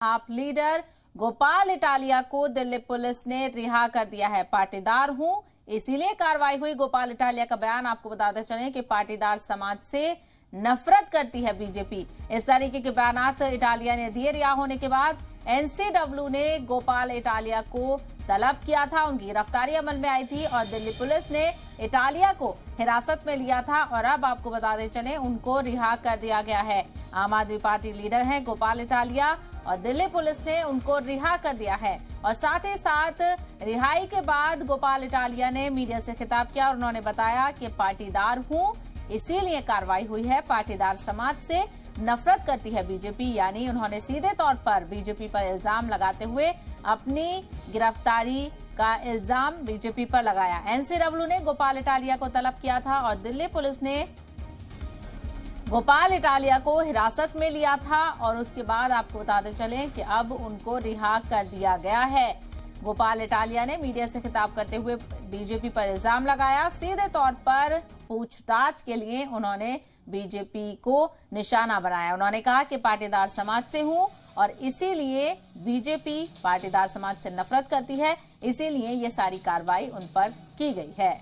आप leader Gopal Italia को Delhi police ने रिहा कर दिया है। पाटीदार हूं इसीलिए कार्रवाई हुई। गोपाल इटालिया का बयान आपको बताते चलें कि पाटीदार समाज से नफरत करती है बीजेपी। इस तरीके के बयानात इटालिया ने दिए। रिहा होने के बाद एनसीडब्ल्यू ने गोपाल इटालिया को तलब किया था। उनकी गिरफ्तारी अमल में आई थी और दिल्ली पुलिस ने इटालिया को हिरासत में लिया था और अब आपको बताते चलें उनको रिहा कर दिया गया है। आम आदमी पार्टी लीडर हैं गोपाल इटालिया और दिल्ली पुलिस ने उनको रिहा कर दिया है। और साथ ही साथ रिहाई के बाद गोपाल इटालिया ने मीडिया से खिताब किया और उन्होंने बताया कि पाटीदार हूं इसीलिए कार्रवाई हुई है। पाटीदार समाज से नफरत करती है बीजेपी, यानी उन्होंने सीधे तौर पर बीजेपी पर इल्जाम लगाते हुए अपनी गिरफ्तारी का इल्जाम बीजेपी पर लगाया। एनसीडब्ल्यू ने गोपाल इटालिया को तलब किया था और दिल्ली पुलिस ने गोपाल इटालिया को हिरासत में लिया था और उसके बाद आपको बताते चलें कि अब उनको रिहा कर दिया गया है। गोपाल इटालिया ने मीडिया से खिताब करते हुए बीजेपी पर इल्जाम लगाया। सीधे तौर पर पूछताछ के लिए उन्होंने बीजेपी को निशाना बनाया। उन्होंने कहा कि पाटीदार समाज से हूं और इसीलिए बीजेपी पाटीदार समाज से नफरत करती है, इसीलिए ये सारी कार्रवाई उन पर की गई है।